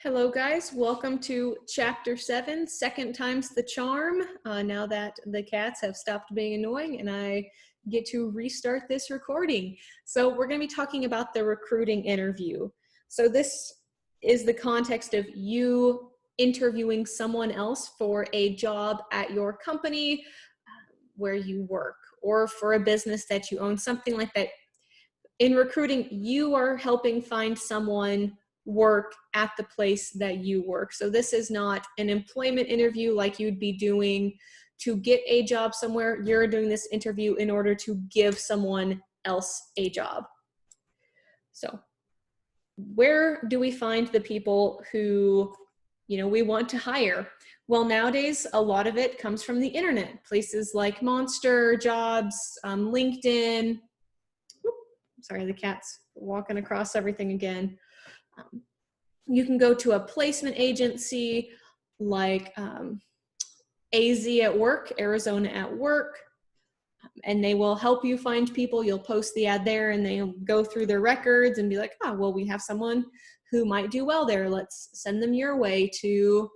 Hello guys, welcome to chapter 7, second time's the charm. Now that the cats have stopped being annoying and I get to restart this recording. So we're going to be talking about the recruiting interview. So this is the context of you interviewing someone else for a job at your company where you work, or for a business that you own, something like that. In recruiting, you are helping find someone work at the place that you work. So this is not an employment interview like you'd be doing to get a job somewhere. You're doing this interview in order to give someone else a job. So where do we find the people who, we want to hire? Well, nowadays, a lot of it comes from the internet. Places like Monster, Jobs, LinkedIn. Sorry, the cat's walking across everything again. You can go to a placement agency like AZ at Work, Arizona at Work, and they will help you find people. You'll post the ad there and they'll go through their records and be like, well, we have someone who might do well there. Let's send them your way to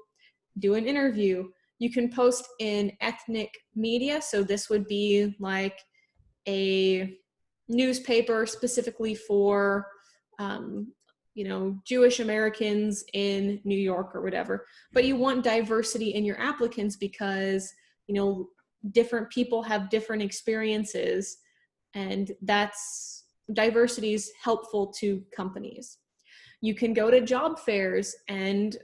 do an interview. You can post in ethnic media. So this would be like a newspaper specifically for Jewish Americans in New York or whatever. But you want diversity in your applicants because, different people have different experiences, and diversity is helpful to companies. You can go to job fairs and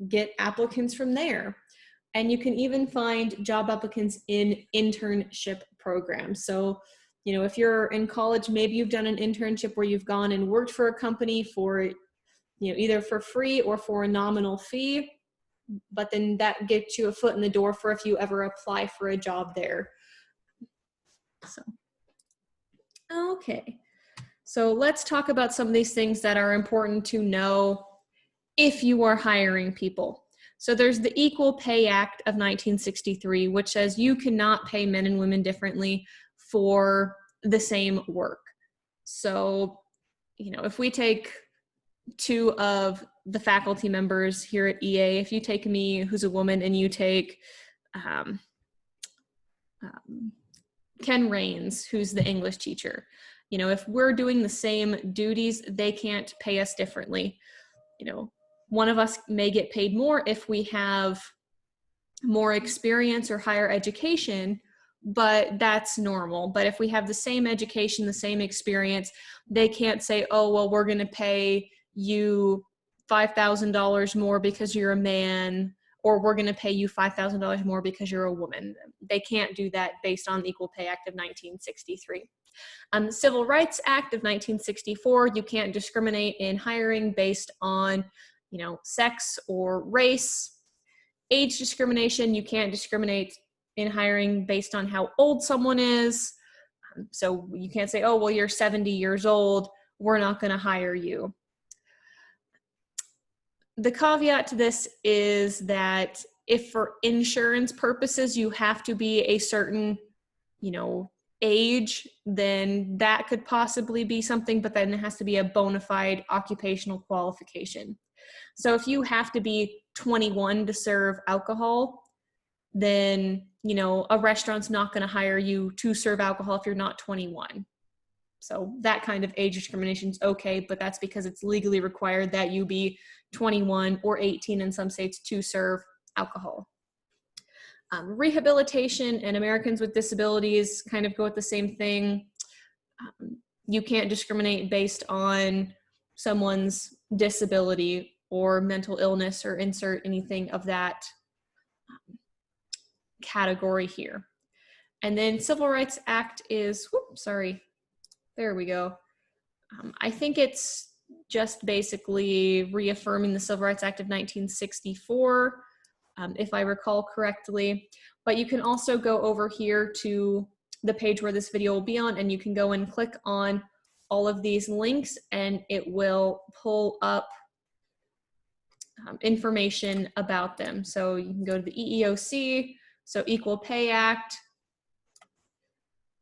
get applicants from there. And you can even find job applicants in internship programs. So, if you're in college, maybe you've done an internship where you've gone and worked for a company for, either for free or for a nominal fee, but then that gets you a foot in the door for if you ever apply for a job there. So, okay. So let's talk about some of these things that are important to know if you are hiring people. So there's the Equal Pay Act of 1963, which says you cannot pay men and women differently for the same work. So, if we take two of the faculty members here at EA, if you take me, who's a woman, and you take Ken Rains, who's the English teacher, if we're doing the same duties, they can't pay us differently. One of us may get paid more if we have more experience or higher education, but that's normal. But if we have the same education, the same experience, they can't say, oh, well, we're going to pay you $5,000 more because you're a man, or we're going to pay you $5,000 more because you're a woman. They can't do that based on the Equal Pay Act of 1963. The Civil Rights Act of 1964, you can't discriminate in hiring based on, sex or race. Age discrimination, you can't discriminate in hiring based on how old someone is. So you can't say, oh, well, you're 70 years old, we're not going to hire you. The caveat to this is that if for insurance purposes you have to be a certain, age, then that could possibly be something, but then it has to be a bona fide occupational qualification. So if you have to be 21 to serve alcohol, then, a restaurant's not going to hire you to serve alcohol if you're not 21. So that kind of age discrimination is okay, but that's because it's legally required that you be 21 or 18 in some states to serve alcohol. Rehabilitation and Americans with disabilities kind of go with the same thing. You can't discriminate based on someone's disability or mental illness or insert anything of that category here. And then Civil Rights Act is, there we go. I think it's just basically reaffirming the Civil Rights Act of 1964, if I recall correctly. But you can also go over here to the page where this video will be on, and you can go and click on all of these links, and it will pull up information about them. So you can go to the EEOC, so Equal Pay Act,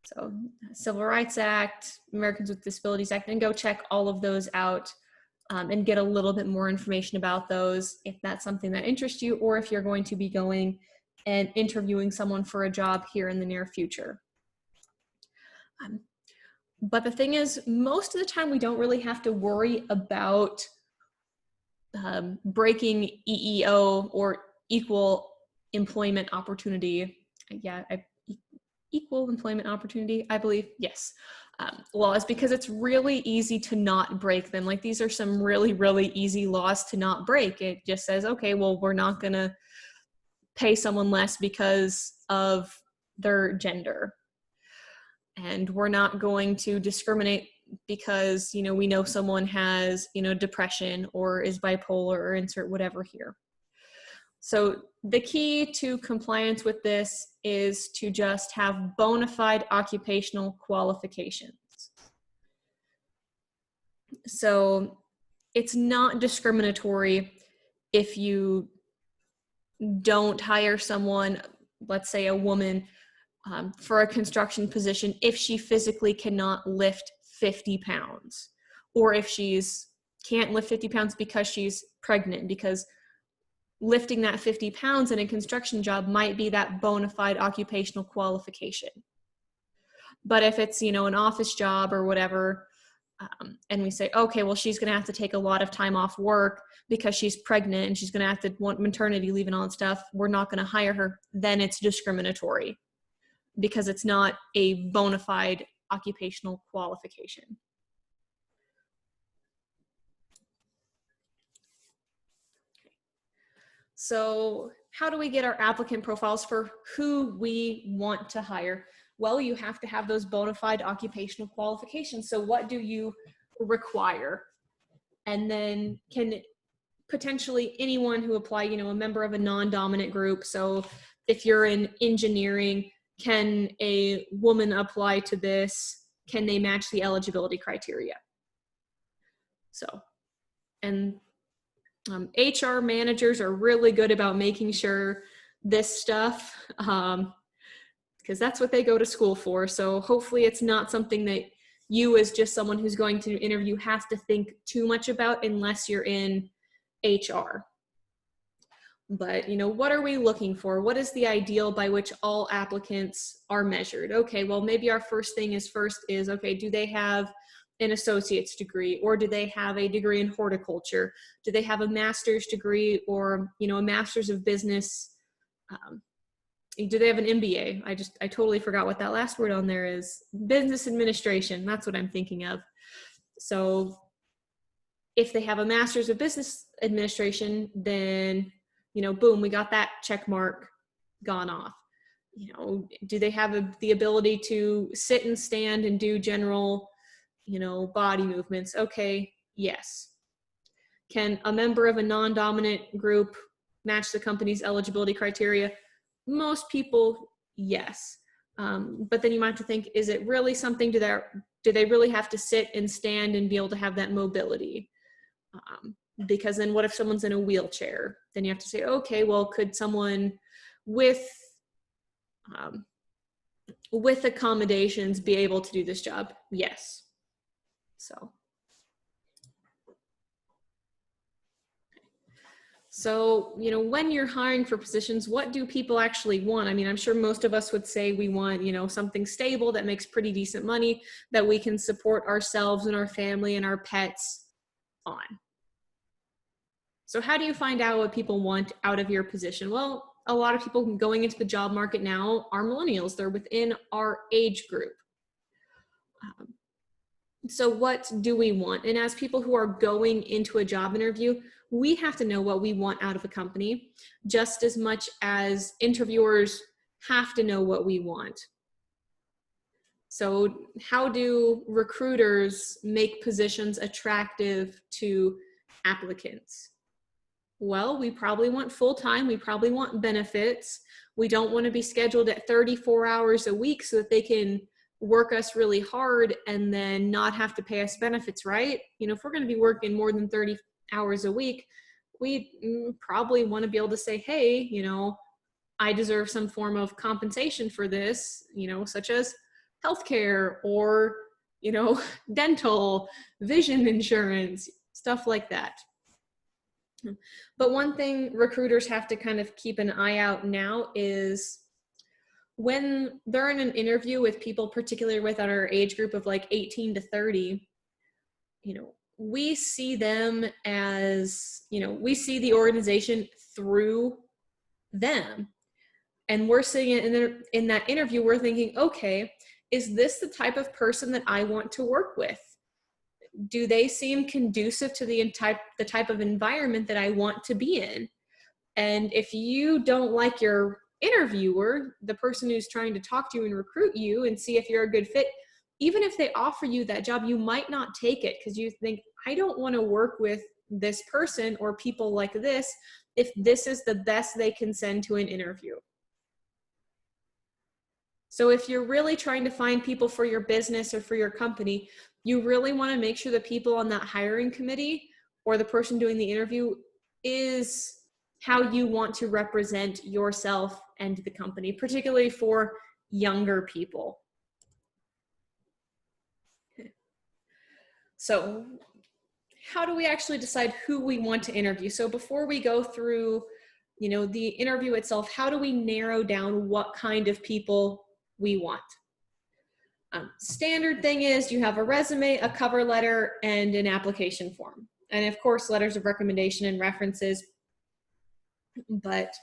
so Civil Rights Act, Americans with Disabilities Act, and go check all of those out and get a little bit more information about those if that's something that interests you, or if you're going to be going and interviewing someone for a job here in the near future. But the thing is, most of the time we don't really have to worry about breaking EEO, or equal employment opportunity. Equal employment opportunity, I believe, yes. Laws, because it's really easy to not break them. Like, these are some really, really easy laws to not break. It just says, okay, well, we're not gonna pay someone less because of their gender. And we're not going to discriminate because, you know, we know someone has, you know, depression or is bipolar, or insert whatever here. So the key to compliance with this is to just have bona fide occupational qualifications. So it's not discriminatory if you don't hire someone, let's say a woman, for a construction position if she physically cannot lift 50 pounds, or if she's can't lift 50 pounds because she's pregnant, because lifting that 50 pounds in a construction job might be that bona fide occupational qualification. But if it's, you know, an office job or whatever, and we say, okay, well, she's going to have to take a lot of time off work because she's pregnant and she's going to have to want maternity leave and all that stuff, we're not going to hire her, then it's discriminatory because it's not a bona fide occupational qualification. So how do we get our applicant profiles for who we want to hire? Well, you have to have those bona fide occupational qualifications. So what do you require? And then can potentially anyone who apply, you know, a member of a non-dominant group. So if you're in engineering, can a woman apply to this? Can they match the eligibility criteria? So, and HR managers are really good about making sure this stuff, because that's what they go to school for. So hopefully it's not something that you, as just someone who's going to interview, have to think too much about unless you're in HR. But, you know, what are we looking for? What is the ideal by which all applicants are measured? Okay, well, maybe our first thing is, okay, do they have an associate's degree, or do they have a degree in horticulture? Do they have a master's degree, or, you know, a master's of business? Do they have an MBA? I totally forgot what that last word on there is. Business administration, that's what I'm thinking of. So if they have a master's of business administration, then, you know, boom, we got that check mark gone off. You know, do they have the ability to sit and stand and do general, you know, body movements? Okay, yes. Can a member of a non-dominant group match the company's eligibility criteria? Most people, yes. But then you might have to think, is it really something, do they really have to sit and stand and be able to have that mobility? Because then what if someone's in a wheelchair? Then you have to say, okay, well, could someone with accommodations be able to do this job? Yes. So, you know, when you're hiring for positions, what do people actually want? I mean, I'm sure most of us would say we want, you know, something stable that makes pretty decent money that we can support ourselves and our family and our pets on. So how do you find out what people want out of your position? Well, a lot of people going into the job market now are millennials. They're within our age group. So what do we want? And as people who are going into a job interview, we have to know what we want out of a company, just as much as interviewers have to know what we want. So how do recruiters make positions attractive to applicants? Well, we probably want full-time, we probably want benefits. We don't want to be scheduled at 34 hours a week so that they can work us really hard and then not have to pay us benefits, right? You know, if we're going to be working more than 30 hours a week, we probably want to be able to say, hey, you know, I deserve some form of compensation for this, you know, such as healthcare or, you know, dental, vision insurance, stuff like that. But one thing recruiters have to kind of keep an eye out now is when they're in an interview with people, particularly with our age group of like 18 to 30, we see them as, we see the organization through them. And we're sitting in that interview, we're thinking, okay, is this the type of person that I want to work with? Do they seem conducive to the type of environment that I want to be in? And if you don't like your interviewer, the person who's trying to talk to you and recruit you and see if you're a good fit, even if they offer you that job, you might not take it because you think, I don't want to work with this person or people like this if this is the best they can send to an interview. So if you're really trying to find people for your business or for your company, you really want to make sure the people on that hiring committee or the person doing the interview is how you want to represent yourself and the company, particularly for younger people. Okay. So how do we actually decide who we want to interview? So before we go through, the interview itself, how do we narrow down what kind of people we want? Standard thing is you have a resume, a cover letter, and an application form. And of course, letters of recommendation and references. But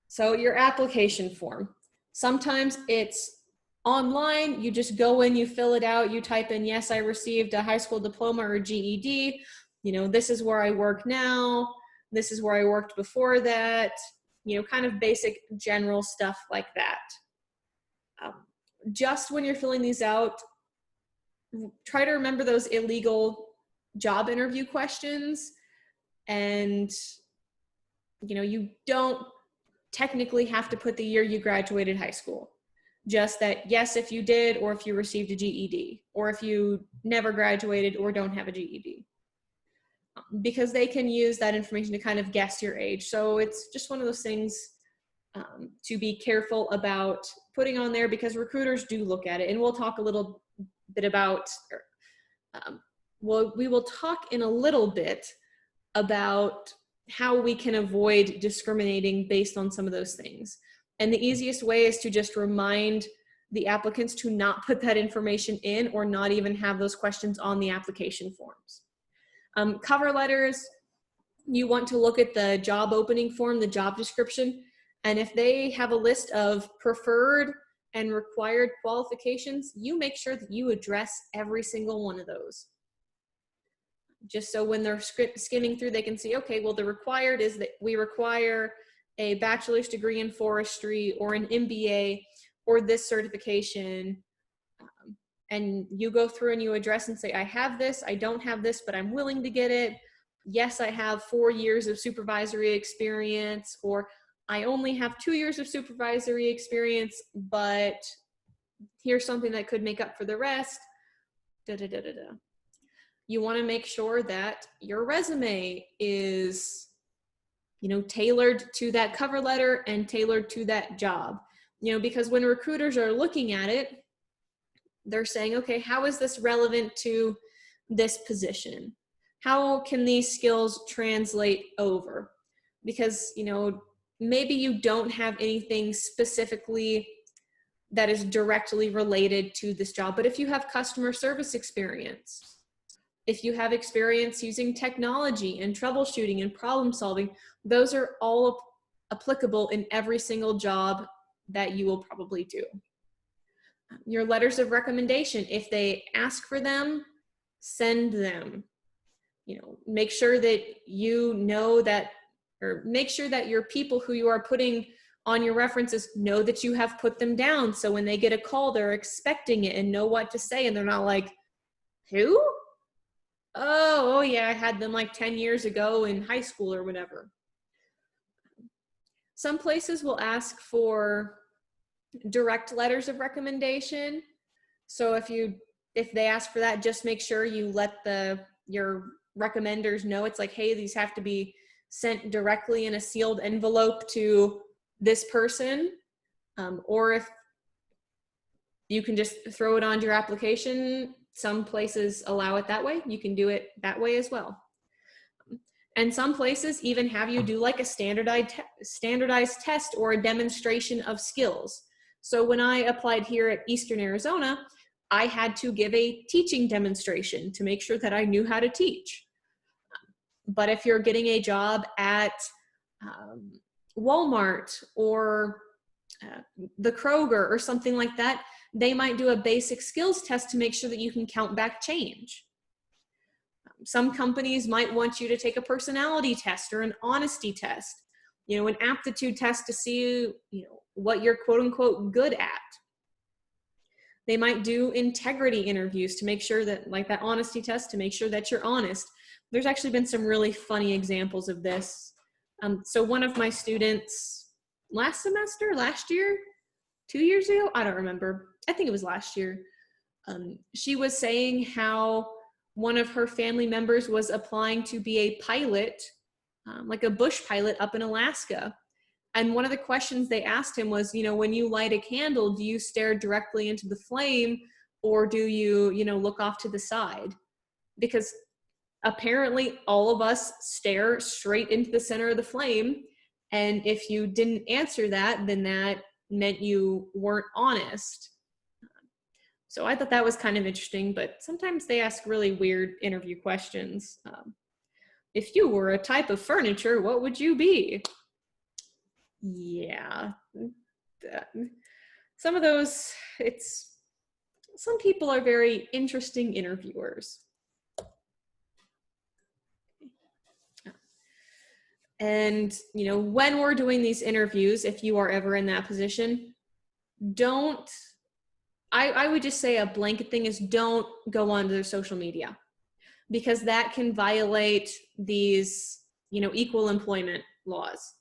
so your application form, sometimes it's online. You just go in, you fill it out, you type in, yes, I received a high school diploma or GED. This is where I work now. This is where I worked before that, kind of basic general stuff like that. Just when you're filling these out, try to remember those illegal job interview questions. And, you don't technically have to put the year you graduated high school. Just that, yes, if you did, or if you received a GED, or if you never graduated or don't have a GED. Because they can use that information to kind of guess your age. So it's just one of those things to be careful about putting on there because recruiters do look at it. And we'll talk a little bit about, we will talk in a little bit about how we can avoid discriminating based on some of those things. And the easiest way is to just remind the applicants to not put that information in or not even have those questions on the application forms. Cover letters, you want to look at the job opening form, the job description, and if they have a list of preferred and required qualifications, you make sure that you address every single one of those. Just so when they're skimming through, they can see, okay, well, the required is that we require a bachelor's degree in forestry or an MBA or this certification. And you go through and you address and say, I have this, I don't have this, but I'm willing to get it. Yes, I have 4 years of supervisory experience, or I only have 2 years of supervisory experience, but here's something that could make up for the rest. You want to make sure that your resume is, tailored to that cover letter and tailored to that job. Because when recruiters are looking at it, they're saying, okay, how is this relevant to this position? How can these skills translate over? Because, maybe you don't have anything specifically that is directly related to this job, but if you have customer service experience, if you have experience using technology and troubleshooting and problem solving, those are all applicable in every single job that you will probably do. Your letters of recommendation, if they ask for them, send them. Make sure that make sure that your people who you are putting on your references know that you have put them down. So when they get a call, they're expecting it and know what to say. And they're not like, who? Oh yeah, I had them like 10 years ago in high school or whatever. Some places will ask for direct letters of recommendation. So if they ask for that, just make sure you let your recommenders know. It's like, hey, these have to be sent directly in a sealed envelope to this person. Or if you can just throw it onto your application Some places allow it that way. You can do it that way as well. And some places even have you do like a standardized test or a demonstration of skills. So when I applied here at Eastern Arizona, I had to give a teaching demonstration to make sure that I knew how to teach. But if you're getting a job at Walmart or the Kroger or something like that, they might do a basic skills test to make sure that you can count back change. Some companies might want you to take a personality test or an honesty test, an aptitude test to see, what you're quote unquote good at. They might do integrity interviews to make sure that, like that honesty test, to make sure that you're honest. There's actually been some really funny examples of this. So one of my students last year, 2 years ago, I don't remember. I think it was last year. She was saying how one of her family members was applying to be a pilot, like a bush pilot up in Alaska. And one of the questions they asked him was, when you light a candle, do you stare directly into the flame or do you, look off to the side? Because apparently all of us stare straight into the center of the flame. And if you didn't answer that, then that meant you weren't honest. So I thought that was kind of interesting, but sometimes they ask really weird interview questions. If you were a type of furniture, what would you be? Yeah. Some of those, some people are very interesting interviewers. And, when we're doing these interviews, if you are ever in that position, I would just say a blanket thing is don't go onto their social media, because that can violate these, equal employment laws.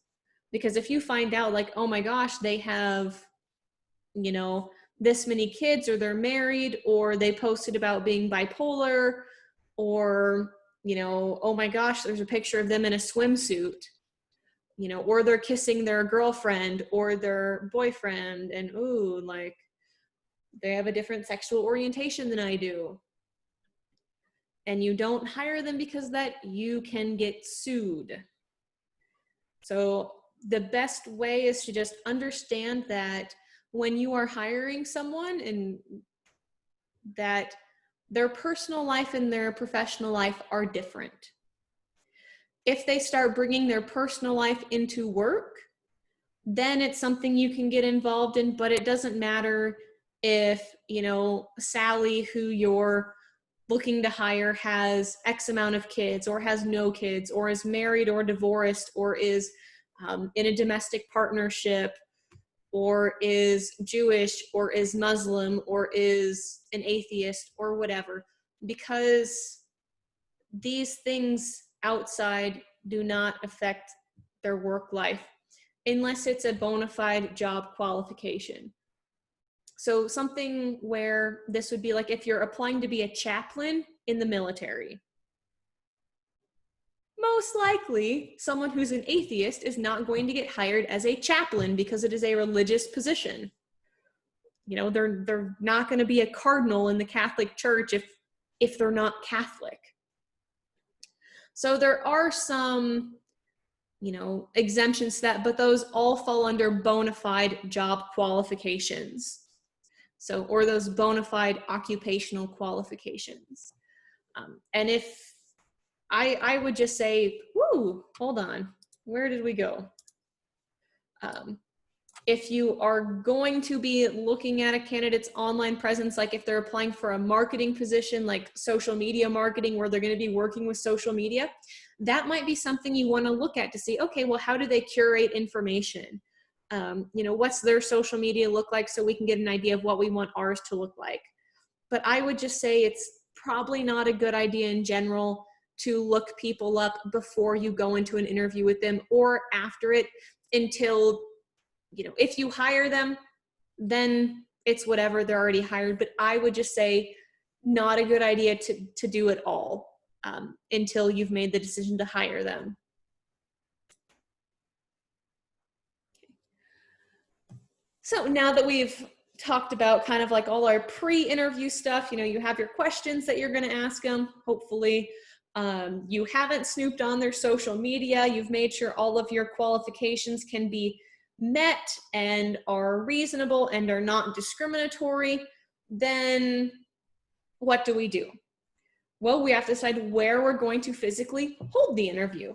Because if you find out like, oh my gosh, they have, this many kids, or they're married, or they posted about being bipolar, or, oh my gosh, there's a picture of them in a swimsuit, or they're kissing their girlfriend or their boyfriend, and ooh, like, they have a different sexual orientation than I do. And you don't hire them because that you can get sued. So the best way is to just understand that when you are hiring someone, and that their personal life and their professional life are different. If they start bringing their personal life into work, then it's something you can get involved in, but it doesn't matter if, Sally, who you're looking to hire, has X amount of kids, or has no kids, or is married or divorced, or is in a domestic partnership, or is Jewish, or is Muslim, or is an atheist, or whatever, because these things outside do not affect their work life unless it's a bona fide job qualification. So something where this would be like if you're applying to be a chaplain in the military. Most likely, someone who's an atheist is not going to get hired as a chaplain because it is a religious position. They're not going to be a cardinal in the Catholic Church if they're not Catholic. So there are some, exemptions to that, but those all fall under bona fide job qualifications. So, or those bona fide occupational qualifications. And if I would just say, whoo, hold on, where did we go? If you are going to be looking at a candidate's online presence, like if they're applying for a marketing position, like social media marketing, where they're going to be working with social media, that might be something you want to look at to see, okay, well, how do they curate information? What's their social media look like, so we can get an idea of what we want ours to look like. But I would just say it's probably not a good idea in general to look people up before you go into an interview with them, or after it, until, if you hire them, then it's whatever, they're already hired. But I would just say not a good idea to do it all until you've made the decision to hire them. So now that we've talked about kind of like all our pre-interview stuff. You know, you have your questions that you're going to ask them, hopefully. You haven't snooped on their social media. You've made sure all of your qualifications can be met and are reasonable and are not discriminatory. Then what do we do? Well, we have to decide where we're going to physically hold the interview.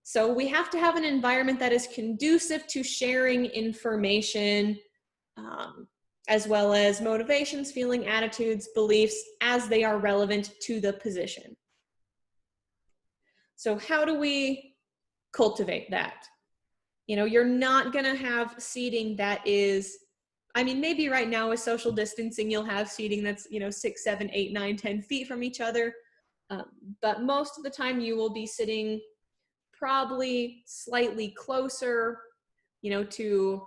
So we have to have an environment that is conducive to sharing information, as well as motivations, feeling, attitudes, beliefs as they are relevant to the position. So how do we cultivate that? You know, you're not going to have seating that is, I mean, maybe right now with social distancing, you'll have seating that's, you know, 6, 7, 8, 9, 10 feet from each other. But most of the time you will be sitting probably slightly closer, you know, to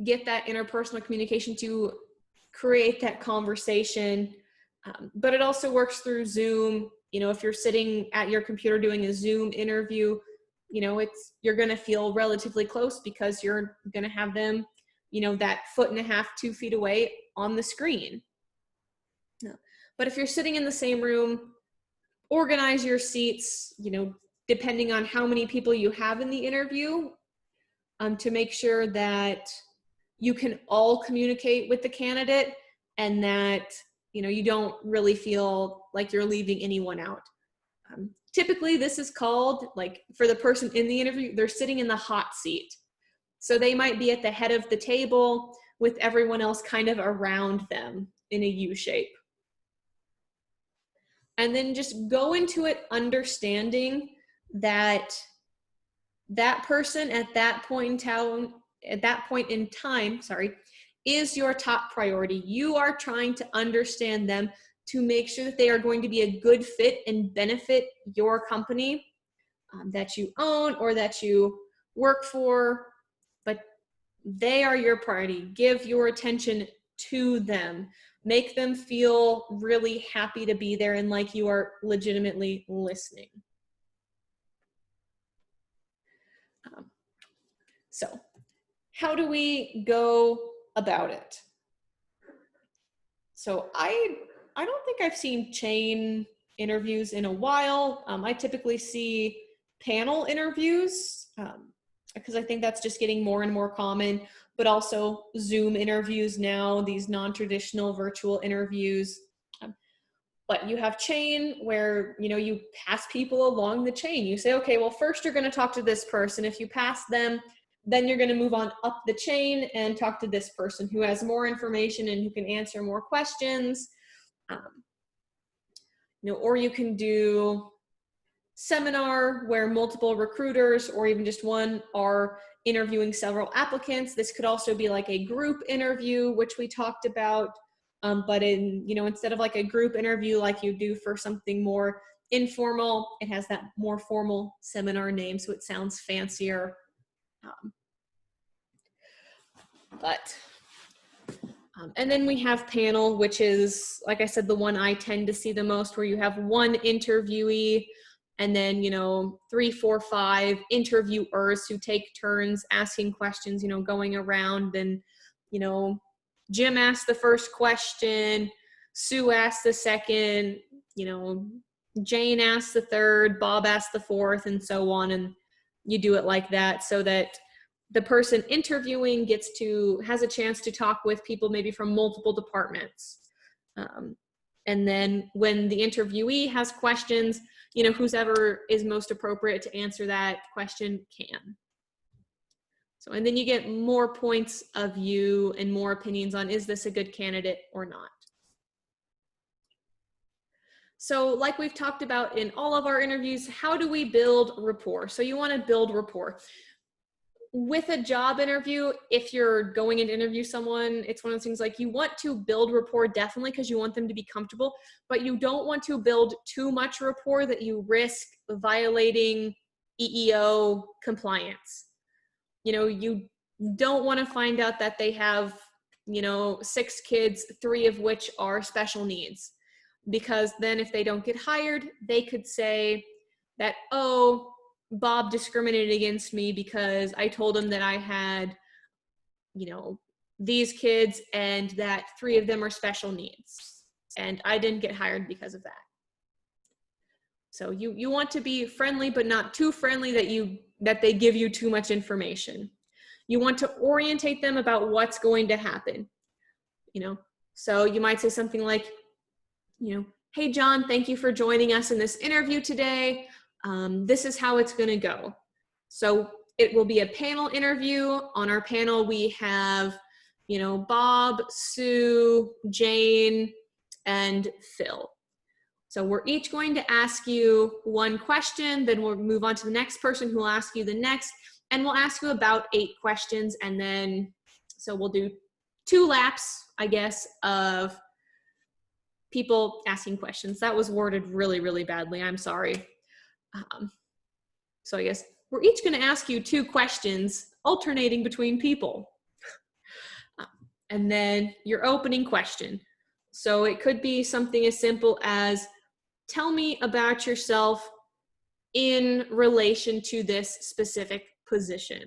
get that interpersonal communication, to create that conversation. But it also works through Zoom. You know, if you're sitting at your computer doing a Zoom interview, you know, you're going to feel relatively close because you're going to have them, you know, that 1.5 feet, 2 feet away on the screen. But if you're sitting in the same room, organize your seats, you know, depending on how many people you have in the interview, to make sure that you can all communicate with the candidate and that, you know, you don't really feel like you're leaving anyone out. Typically this is called, like, for the person in the interview, they're sitting in the hot seat. So they might be at the head of the table with everyone else kind of around them in a U shape. And then just go into it understanding that that person at that point in time, is your top priority. You are trying to understand them to make sure that they are going to be a good fit and benefit your company that you own or that you work for, but they are your priority. Give your attention to them. Make them feel really happy to be there and like you are legitimately listening. So how do we go about it? So I don't think I've seen chain interviews in a while. I typically see panel interviews because I think that's just getting more and more common, but also Zoom interviews now, these non-traditional virtual interviews. But you have chain where, you know, you pass people along the chain. You say, okay, well, first you're going to talk to this person. If you pass them, then you're going to move on up the chain and talk to this person who has more information and who can answer more questions. You know, or you can do seminar where multiple recruiters or even just one are interviewing several applicants. This could also be like a group interview, which we talked about. But instead of like a group interview like you do for something more informal, it has that more formal seminar name, so it sounds fancier. And then we have panel, which is, like I said, the one I tend to see the most, where you have one interviewee and then, 3, 4, 5 interviewers who take turns asking questions, going around. And, Jim asked the first question, Sue asked the second, Jane asked the third, Bob asked the fourth, and so on. And you do it like that so that the person interviewing has a chance to talk with people maybe from multiple departments. And then when the interviewee has questions, whoever is most appropriate to answer that question can. So, and then you get more points of view and more opinions on, is this a good candidate or not? So like we've talked about in all of our interviews, how do we build rapport? So you want to build rapport. With a job interview, if you're going in to interview someone, it's one of those things like you want to build rapport definitely because you want them to be comfortable, but you don't want to build too much rapport that you risk violating EEO compliance. You don't want to find out that they have, 6 kids, 3 of which are special needs, because then if they don't get hired, they could say that, oh, Bob discriminated against me because I told him that I had, these kids and that 3 of them are special needs, and I didn't get hired because of that. So you want to be friendly, but not too friendly that they give you too much information. You want to orientate them about what's going to happen, So you might say something like, hey, John, thank you for joining us in this interview today. This is how it's going to go. So it will be a panel interview. On our panel, we have, Bob, Sue, Jane, and Phil. So we're each going to ask you one question, then we'll move on to the next person who will ask you the next, and we'll ask you about 8 questions, and then, so we'll do 2 laps, I guess, of people asking questions. That was worded really, really badly. I'm sorry. So I guess we're each going to ask you 2 questions, alternating between people. And then your opening question. So it could be something as simple as, tell me about yourself in relation to this specific position.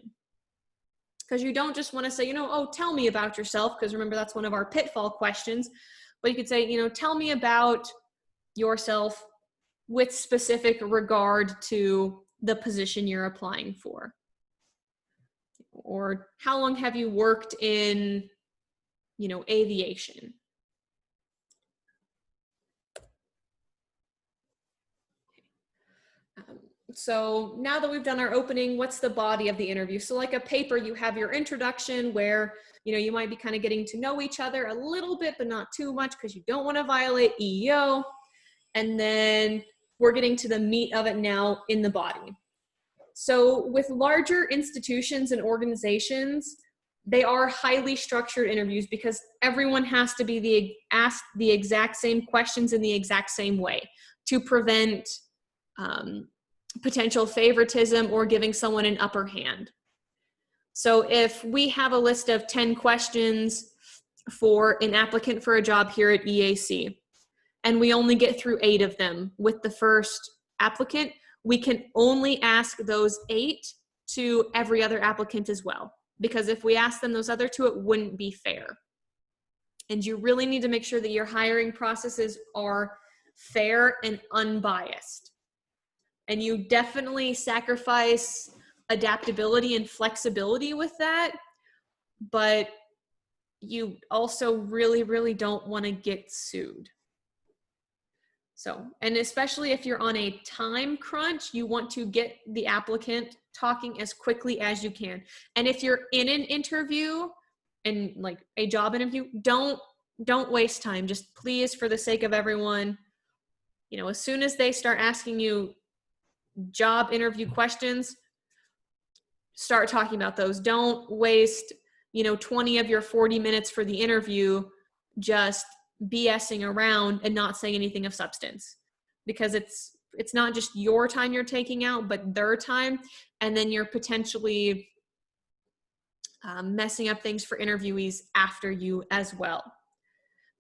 Because you don't just want to say, oh, tell me about yourself, because remember, that's one of our pitfall questions. But you could say, tell me about yourself with specific regard to the position you're applying for. Or how long have you worked in, aviation? So now that we've done our opening, what's the body of the interview? So like a paper, you have your introduction where, you might be kind of getting to know each other a little bit, but not too much because you don't want to violate EEO. And then we're getting to the meat of it now in the body. So with larger institutions and organizations, they are highly structured interviews because everyone has to be asked the exact same questions in the exact same way to prevent potential favoritism or giving someone an upper hand. So if we have a list of 10 questions for an applicant for a job here at EAC, and we only get through 8 of them with the first applicant, we can only ask those 8 to every other applicant as well. Because if we ask them those other 2, it wouldn't be fair. And you really need to make sure that your hiring processes are fair and unbiased. And you definitely sacrifice adaptability and flexibility with that, but you also really, really don't want to get sued. So, and especially if you're on a time crunch, you want to get the applicant talking as quickly as you can. And if you're in an interview and like a job interview, don't waste time. Just please, for the sake of everyone, as soon as they start asking you job interview questions, start talking about those. Don't waste, 20 of your 40 minutes for the interview just BSing around and not saying anything of substance, because it's not just your time you're taking out, but their time. And then you're potentially messing up things for interviewees after you as well.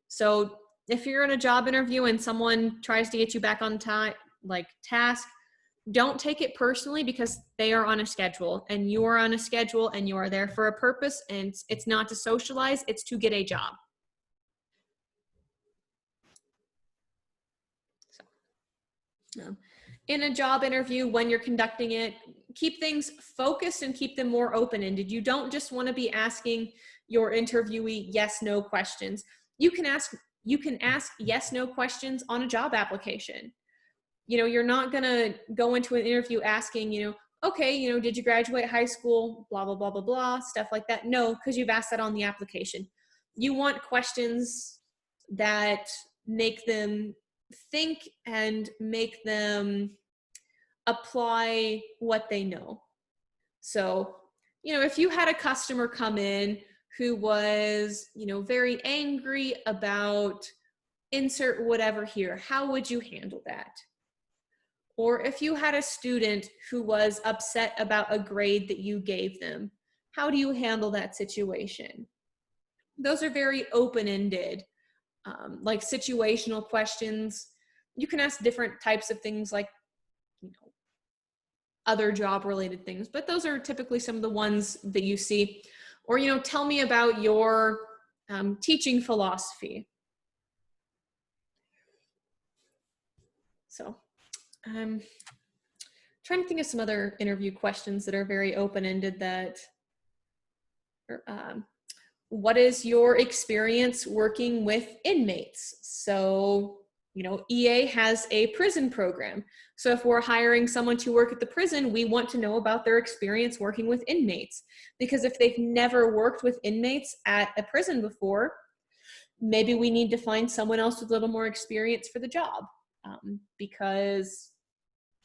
So if you're in a job interview and someone tries to get you back on time, like task, don't take it personally, because they are on a schedule and you are on a schedule and you are there for a purpose, and it's not to socialize, it's to get a job. So, in a job interview, when you're conducting it, keep things focused and keep them more open-ended. You don't just want to be asking your interviewee yes/no questions. You can ask yes/no questions on a job application. You're not going to go into an interview asking, okay, did you graduate high school, blah, blah, blah, blah, blah, stuff like that. No, because you've asked that on the application. You want questions that make them think and make them apply what they know. So, if you had a customer come in who was, very angry about insert whatever here, how would you handle that? Or if you had a student who was upset about a grade that you gave them, how do you handle that situation? Those are very open-ended, like situational questions. You can ask different types of things like, other job-related things, but those are typically some of the ones that you see. Or, tell me about your teaching philosophy. So I'm trying to think of some other interview questions that are very open-ended that, what is your experience working with inmates? So, EA has a prison program. So if we're hiring someone to work at the prison, we want to know about their experience working with inmates. Because if they've never worked with inmates at a prison before, maybe we need to find someone else with a little more experience for the job. Because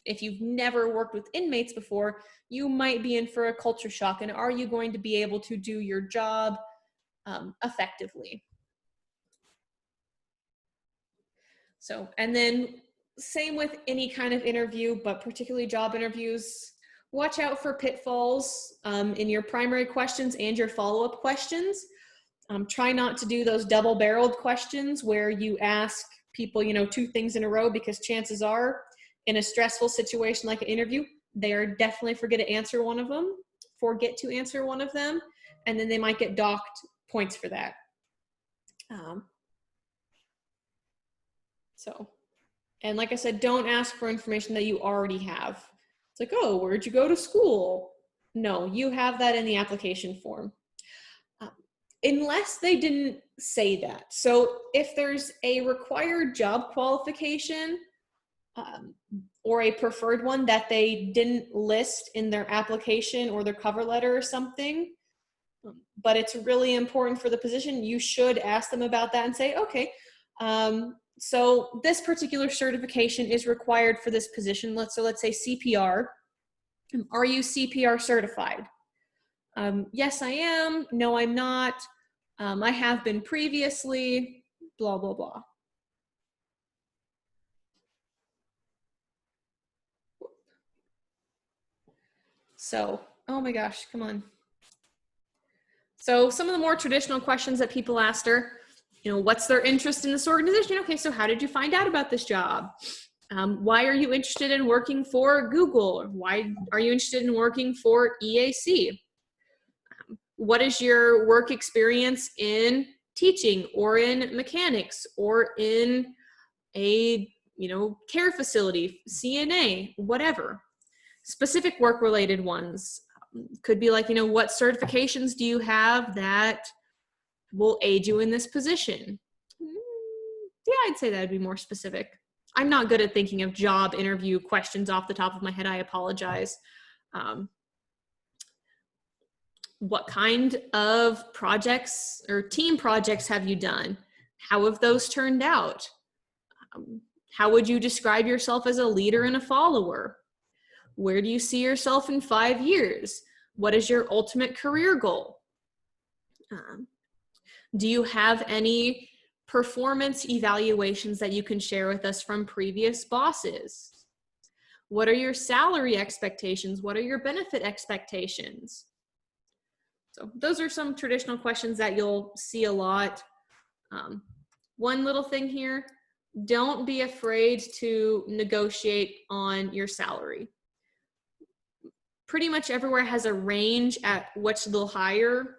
if you've never worked with inmates before, you might be in for a culture shock. And are you going to be able to do your job effectively? So, and then same with any kind of interview, but particularly job interviews, watch out for pitfalls in your primary questions and your follow-up questions. Try not to do those double-barreled questions where you ask people, two things in a row, because chances are in a stressful situation like an interview, they are definitely forget to answer one of them, and then they might get docked points for that. And like I said, don't ask for information that you already have. It's like, oh, where'd you go to school? No, you have that in the application form. Unless they didn't say that. So if there's a required job qualification or a preferred one that they didn't list in their application or their cover letter or something, but it's really important for the position, you should ask them about that and say, okay, so this particular certification is required for this position. Let's say CPR. Are you CPR certified? Yes, I am. No, I'm not. I have been previously, blah, blah, blah. So, oh my gosh, come on. So some of the more traditional questions that people asked are, what's their interest in this organization? Okay, so how did you find out about this job? Why are you interested in working for Google? Why are you interested in working for EAC? What is your work experience in teaching or in mechanics or in a care facility, CNA, whatever? Specific work related ones could be like, what certifications do you have that will aid you in this position? Yeah, I'd say that'd be more specific. I'm not good at thinking of job interview questions off the top of my head. I apologize. What kind of projects or team projects have you done? How have those turned out? How would you describe yourself as a leader and a follower? Where do you see yourself in 5 years? What is your ultimate career goal? Do you have any performance evaluations that you can share with us from previous bosses? What are your salary expectations? What are your benefit expectations? So those are some traditional questions that you'll see a lot. One little thing here, don't be afraid to negotiate on your salary. Pretty much everywhere has a range at which they'll hire,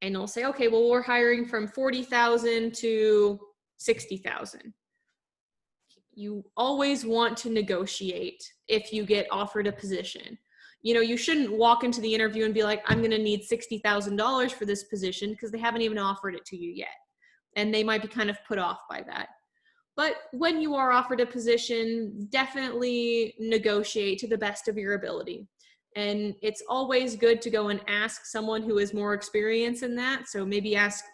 and they'll say, okay, well, we're hiring from 40,000 to 60,000. You always want to negotiate if you get offered a position. You shouldn't walk into the interview and be like, I'm going to need $60,000 for this position, because they haven't even offered it to you yet. And they might be kind of put off by that. But when you are offered a position, definitely negotiate to the best of your ability. And it's always good to go and ask someone who is more experienced in that. So maybe ask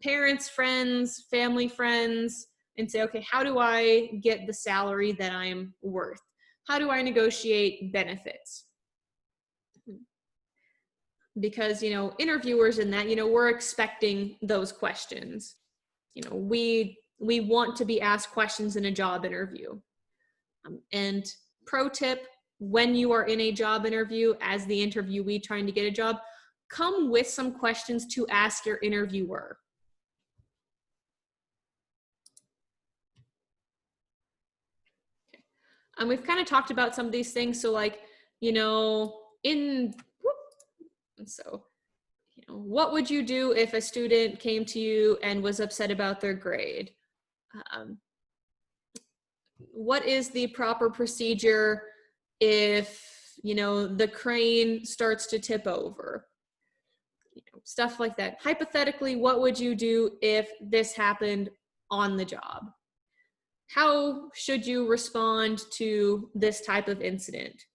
parents, friends, family friends, and say, okay, how do I get the salary that I'm worth? How do I negotiate benefits? Because, interviewers in that, we're expecting those questions. We want to be asked questions in a job interview. And pro tip, when you are in a job interview as the interviewee trying to get a job, come with some questions to ask your interviewer. And we've kind of talked about some of these things. So like, what would you do if a student came to you and was upset about their grade? What is the proper procedure if, the crane starts to tip over? Stuff like that. Hypothetically, what would you do if this happened on the job? How should you respond to this type of incident?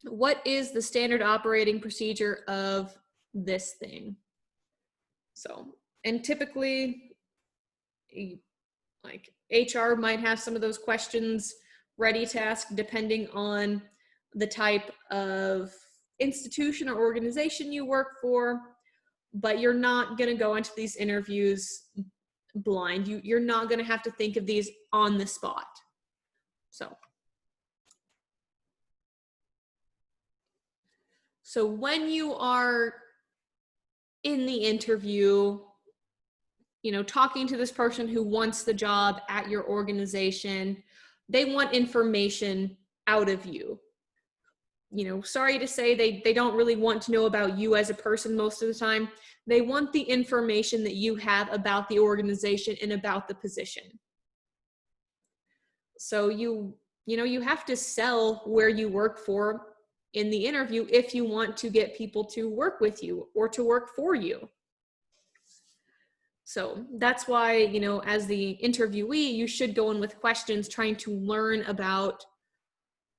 What is the standard operating procedure of this thing? So, and typically, like HR might have some of those questions ready to ask depending on the type of institution or organization you work for, but you're not going to go into these interviews blind. You're not going to have to think of these on the spot. So when you are in the interview, talking to this person who wants the job at your organization, they want information out of you. Sorry to say, they don't really want to know about you as a person most of the time. They want the information that you have about the organization and about the position. So you have to sell where you work for in the interview if you want to get people to work with you or to work for you. So that's why, as the interviewee, you should go in with questions trying to learn about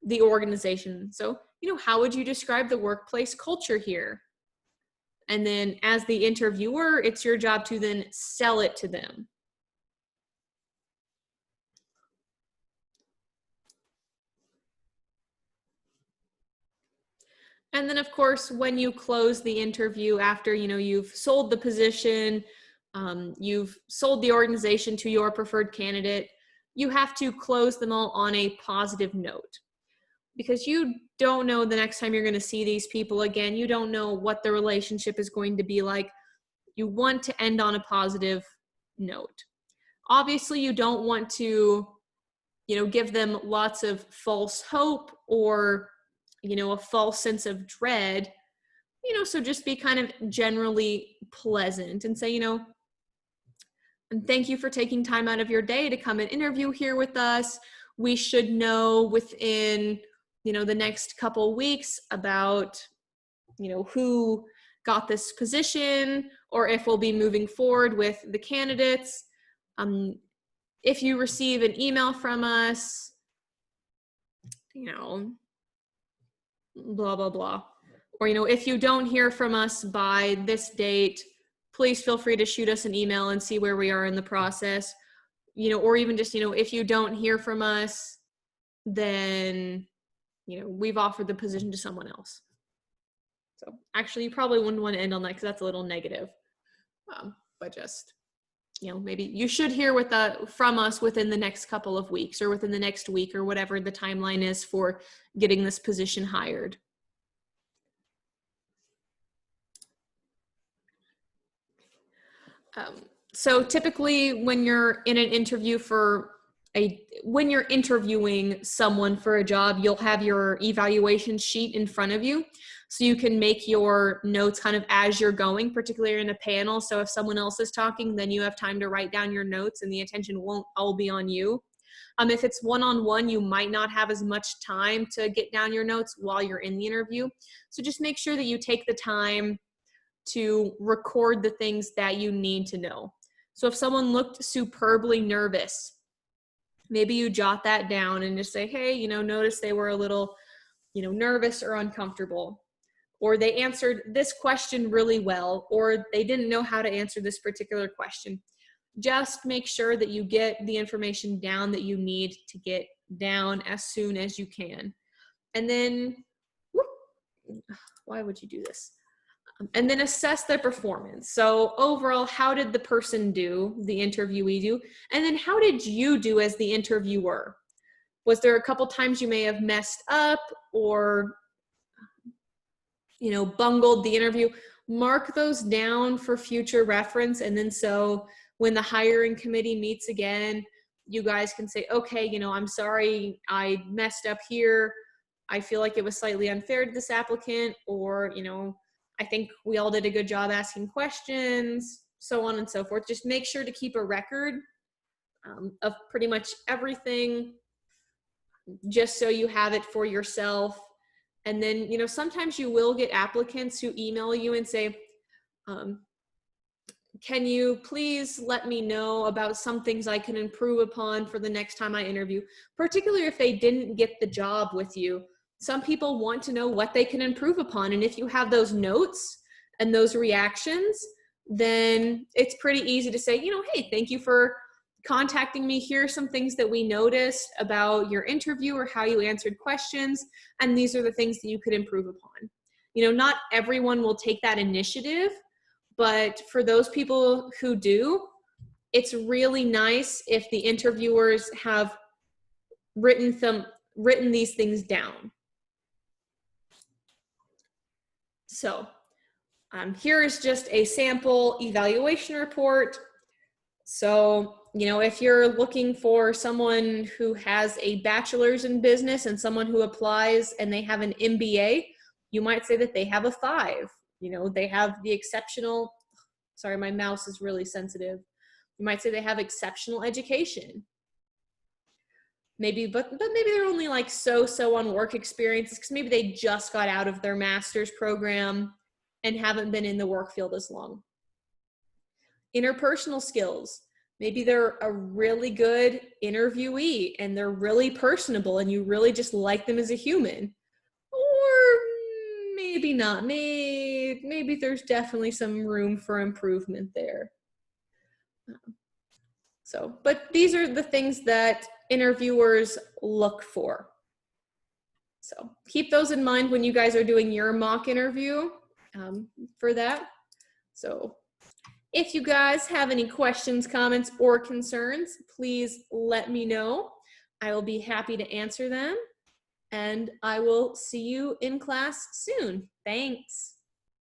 the organization. So, how would you describe the workplace culture here? And then as the interviewer, it's your job to then sell it to them. And then, of course, when you close the interview after, you've sold the position, you've sold the organization to your preferred candidate, you have to close them all on a positive note. Because you don't know the next time you're going to see these people again. You don't know what the relationship is going to be like. You want to end on a positive note. Obviously, you don't want to, give them lots of false hope or, a false sense of dread. So just be kind of generally pleasant and say, and thank you for taking time out of your day to come and interview here with us. We should know within, the next couple weeks about, who got this position or if we'll be moving forward with the candidates. If you receive an email from us, blah, blah, blah. Or, if you don't hear from us by this date, please feel free to shoot us an email and see where we are in the process. Or even just, if you don't hear from us, then, we've offered the position to someone else. So actually, you probably wouldn't want to end on that because that's a little negative. But just, maybe you should hear from us within the next couple of weeks or within the next week or whatever the timeline is for getting this position hired. So typically when you're in an interview when you're interviewing someone for a job, you'll have your evaluation sheet in front of you. So you can make your notes kind of as you're going, particularly in a panel. So if someone else is talking, then you have time to write down your notes and the attention won't all be on you. If it's one-on-one, you might not have as much time to get down your notes while you're in the interview. So just make sure that you take the time to record the things that you need to know. So if someone looked superbly nervous, maybe you jot that down and just say, hey, notice they were a little, nervous or uncomfortable, or they answered this question really well, or they didn't know how to answer this particular question. Just make sure that you get the information down that you need to get down as soon as you can. And then, why would you do this? And then assess their performance. So overall, how did the person do, the interviewee do? And then how did you do as the interviewer? Was there a couple times you may have messed up or, bungled the interview? Mark those down for future reference. And then so when the hiring committee meets again, you guys can say, okay, I'm sorry, I messed up here. I feel like it was slightly unfair to this applicant, or, I think we all did a good job asking questions, so on and so forth. Just make sure to keep a record of pretty much everything, just so you have it for yourself. And then, you know, sometimes you will get applicants who email you and say, can you please let me know about some things I can improve upon for the next time I interview, particularly if they didn't get the job with you. Some people want to know what they can improve upon. And if you have those notes and those reactions, then it's pretty easy to say, you know, hey, thank you for contacting me. Here are some things that we noticed about your interview or how you answered questions. And these are the things that you could improve upon. You know, not everyone will take that initiative, but for those people who do, it's really nice if the interviewers have written these things down. So here is just a sample evaluation report. So, you know, if you're looking for someone who has a bachelor's in business and someone who applies and they have an MBA, you might say that they have a 5. You know, they have the exceptional, sorry, my mouse is really sensitive. You might say they have exceptional education. Maybe, but maybe they're only like so on work experiences because maybe they just got out of their master's program and haven't been in the work field as long. Interpersonal skills. Maybe they're a really good interviewee and they're really personable and you really just like them as a human. Or maybe not. Maybe there's definitely some room for improvement there. So, but these are the things that interviewers look for. So keep those in mind when you guys are doing your mock interview for that. So if you guys have any questions, comments, or concerns, please let me know. I will be happy to answer them. And I will see you in class soon. Thanks.